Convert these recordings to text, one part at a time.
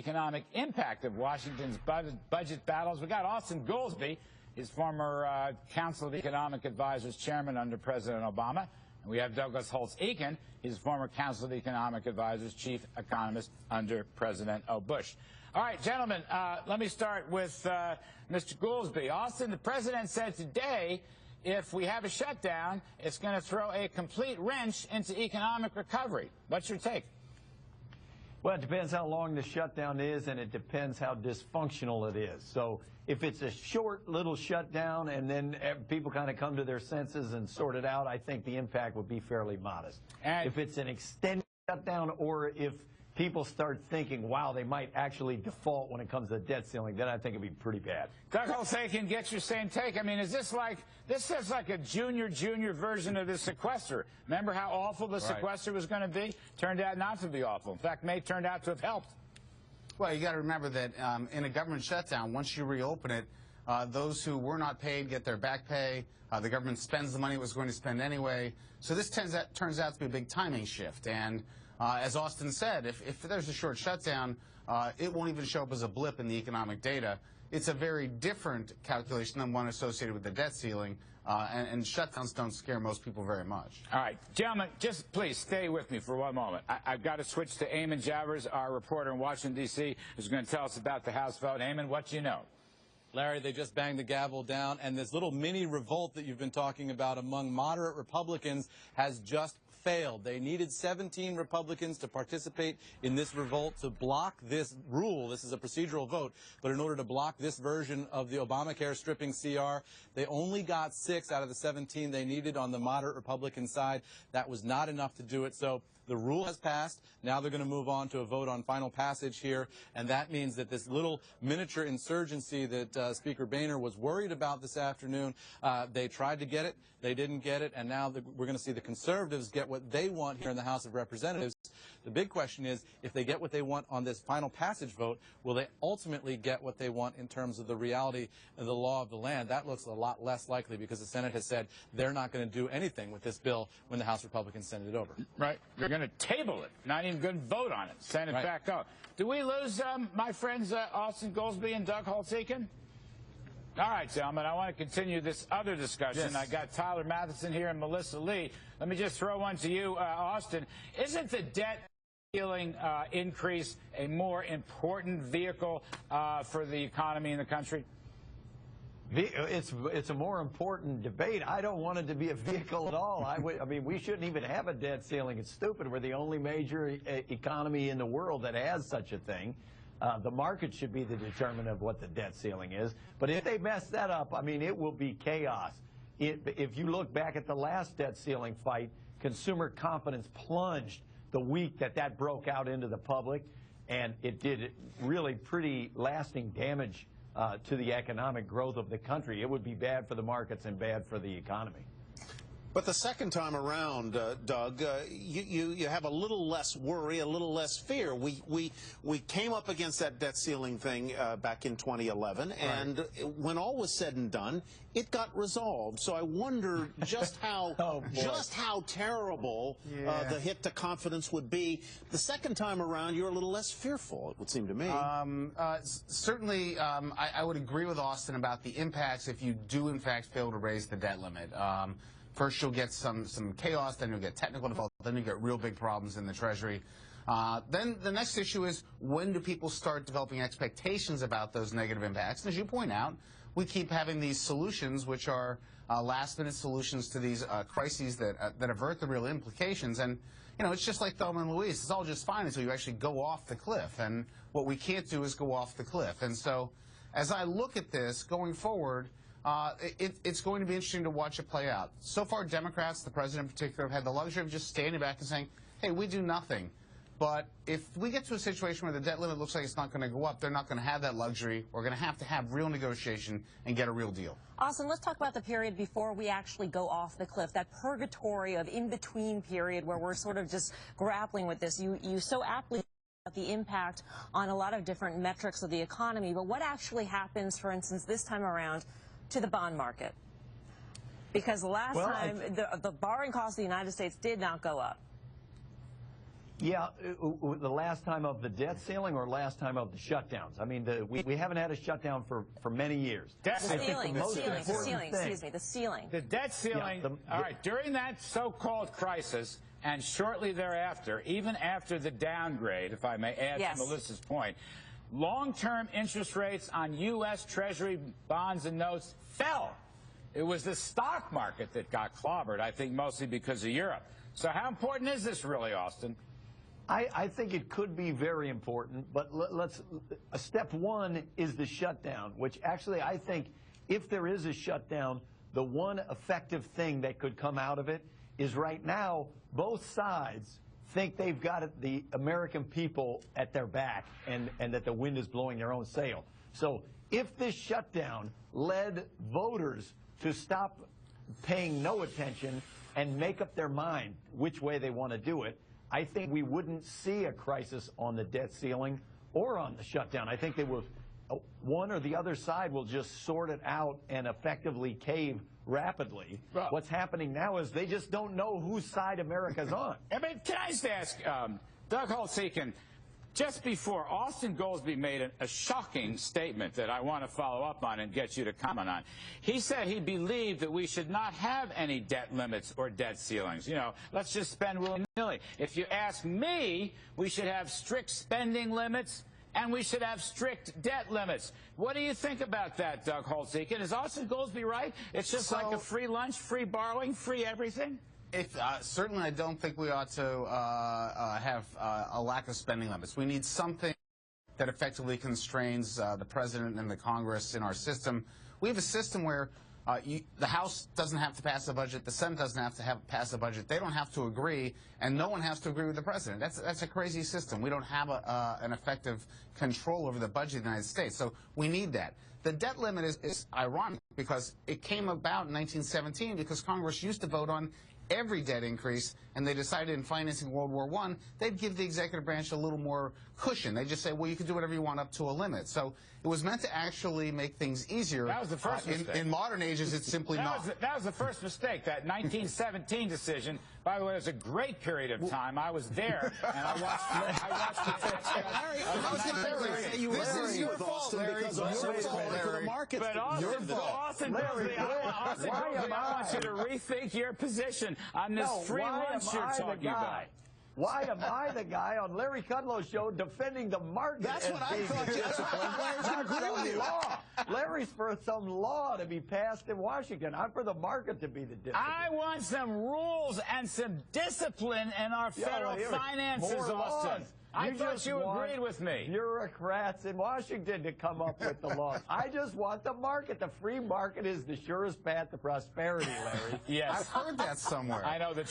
economic impact of Washington's budget battles. We got Austin Goolsbee, his former Council of Economic Advisors chairman under President Obama. And we have Douglas Holtz-Eakin, his former Council of Economic Advisors chief economist under President Bush. All right, gentlemen, let me start with Mr. Goolsbee. Austin, the president said today if we have a shutdown, it's going to throw a complete wrench into economic recovery. What's your take? Well, it depends how long the shutdown is, and it depends how dysfunctional it is. So if it's a short little shutdown and then people kind of come to their senses and sort it out, I think the impact would be fairly modest. And if it's an extended shutdown, or if people start thinking, wow, they might actually default when it comes to the debt ceiling, then I think it'd be pretty bad. Doug Holtz-Eakin gets your same take. I mean, is this like a junior version of the sequester? Remember how awful the sequester was going to be? Turned out not to be awful. In fact, may turned out to have helped. Well, you got to remember that in a government shutdown, once you reopen it, those who were not paid get their back pay. The government spends the money it was going to spend anyway. So this turns out to be a big timing shift. And as Austin said, if there's a short shutdown, it won't even show up as a blip in the economic data. It's a very different calculation than one associated with the debt ceiling, and shutdowns don't scare most people very much. All right, gentlemen, just please stay with me for one moment. I've got to switch to Eamon Javers, our reporter in Washington, D.C., who's going to tell us about the House vote. Eamon, what do you know? Larry, they just banged the gavel down, and this little mini revolt that you've been talking about among moderate Republicans has just failed. They needed 17 Republicans to participate in this revolt to block this rule. This is a procedural vote, but in order to block this version of the Obamacare stripping CR, they only got 6 out of the 17 they needed on the moderate Republican side. That was not enough to do it. So the rule has passed. Now they're going to move on to a vote on final passage here, and that means that this little miniature insurgency that Speaker Boehner was worried about this afternoon, they tried to get it, they didn't get it, and now we're going to see the conservatives get what they want here in the House of Representatives. The big question is, if they get what they want on this final passage vote, will they ultimately get what they want in terms of the reality of the law of the land? That looks a lot less likely because the Senate has said they're not going to do anything with this bill when the House Republicans send it over. Right. They're going to table it, not even going to vote on it, send it back out. Do we lose my friends Austin Goolsbee and Doug Holtz-Eakin? All right, gentlemen, I want to continue this other discussion. Yes. I got Tyler Matheson here and Melissa Lee. Let me just throw one to you, Austin. Isn't the debt ceiling increase a more important vehicle for the economy in the country? It's a more important debate. I don't want it to be a vehicle at all. I mean, we shouldn't even have a debt ceiling. It's stupid. We're the only major economy in the world that has such a thing. The market should be the determinant of what the debt ceiling is. But if they mess that up, I mean, it will be chaos. If you look back at the last debt ceiling fight, consumer confidence plunged the week that broke out into the public, and it did really pretty lasting damage to the economic growth of the country. It would be bad for the markets and bad for the economy. But the second time around, Doug, you have a little less worry, a little less fear. We came up against that debt ceiling thing back in 2011, and when all was said and done, it got resolved. So I wonder just how just how terrible the hit to confidence would be. The second time around, you're a little less fearful, it would seem to me. Certainly, I would agree with Austin about the impacts if you do, in fact, fail to raise the debt limit. First, you'll get some chaos, then you'll get technical default, then you get real big problems in the Treasury. Then the next issue is, when do people start developing expectations about those negative impacts? And as you point out, we keep having these solutions, which are last-minute solutions to these crises that avert the real implications. And, you know, it's just like Thelma and Louise. It's all just fine until you actually go off the cliff. And what we can't do is go off the cliff. And so as I look at this going forward, it's going to be interesting to watch it play out. So far, Democrats, the president in particular, have had the luxury of just standing back and saying, hey, we do nothing. But if we get to a situation where the debt limit looks like it's not going to go up, they're not going to have that luxury. We're going to have real negotiation and get a real deal. Austin, let's talk about the period before we actually go off the cliff, that purgatory of in-between period where we're sort of just grappling with this. You so aptly about the impact on a lot of different metrics of the economy, but what actually happens, for instance, this time around to the bond market? Because last time, the borrowing costs of the United States did not go up. Yeah, the last time of the debt ceiling or last time of the shutdowns? I mean, we haven't had a shutdown for many years. The ceiling, excuse me, the ceiling. The debt ceiling, all right, during that so-called crisis and shortly thereafter, even after the downgrade, if I may add to Melissa's point, long-term interest rates on U.S. Treasury bonds and notes fell. It was the stock market that got clobbered, I think mostly because of Europe. So how important is this really, Austin? I think it could be very important, but step one is the shutdown, which actually I think if there is a shutdown, the one effective thing that could come out of it is right now both sides think they've got the American people at their back and that the wind is blowing their own sail. So if this shutdown led voters to stop paying no attention and make up their mind which way they want to do it, I think we wouldn't see a crisis on the debt ceiling or on the shutdown. I think they will, one or the other side will just sort it out and effectively cave rapidly. Well, what's happening now is they just don't know whose side America's on. I mean, can I just ask, Doug Holtz-Eakin, just before, Austin Goolsbee made a shocking statement that I want to follow up on and get you to comment on. He said he believed that we should not have any debt limits or debt ceilings. You know, let's just spend willy-nilly. If you ask me, we should have strict spending limits and we should have strict debt limits. What do you think about that, Doug Holtz-Eakin? Is Austin Goolsbee right? It's just like a free lunch, free borrowing, free everything? Certainly, I don't think we ought to have a lack of spending limits. We need something that effectively constrains the president and the Congress in our system. We have a system where the House doesn't have to pass a budget, the Senate doesn't have to pass a budget. They don't have to agree, and no one has to agree with the president. That's a crazy system. We don't have an effective control over the budget of the United States, so we need that. The debt limit is ironic because it came about in 1917 because Congress used to vote on every debt increase, and they decided in financing World War I, they'd give the executive branch a little more cushion. They just say, well, you can do whatever you want up to a limit. So it was meant to actually make things easier. That was the first mistake. In modern ages, it's simply not. That was the first mistake, that 1917 decision. By the way, it was a great period of time. I was there, and I watched the This is your fault, Larry. But Austin, I want you to rethink your position on this free lunch you're talking about. Why am I the guy on Larry Kudlow's show defending the market? That's what I thought you Larry's for some law to be passed in Washington. I'm for the market to be the discipline. I want some rules and some discipline in our federal finances, Austin. I thought you agreed with me. Bureaucrats in Washington to come up with the laws. I just want the market. The free market is the surest path to prosperity, Larry. Yes. I've heard that somewhere. I know. The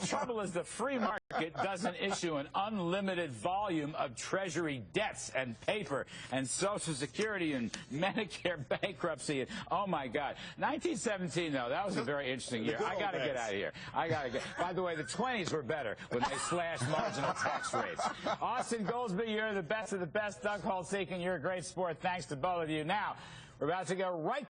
trouble is the free market doesn't issue an unlimited volume of Treasury debts and paper and Social Security and Medicare bankruptcy. And, oh, my God. 1917, though, that was a very interesting year. I got to get out of here. I got to get. By the way, the 20s were better when they slashed marginal tax rates. Austin Goolsbee, you're the best of the best. Doug Holtz-Eakin, you're a great sport. Thanks to both of you. Now, we're about to go right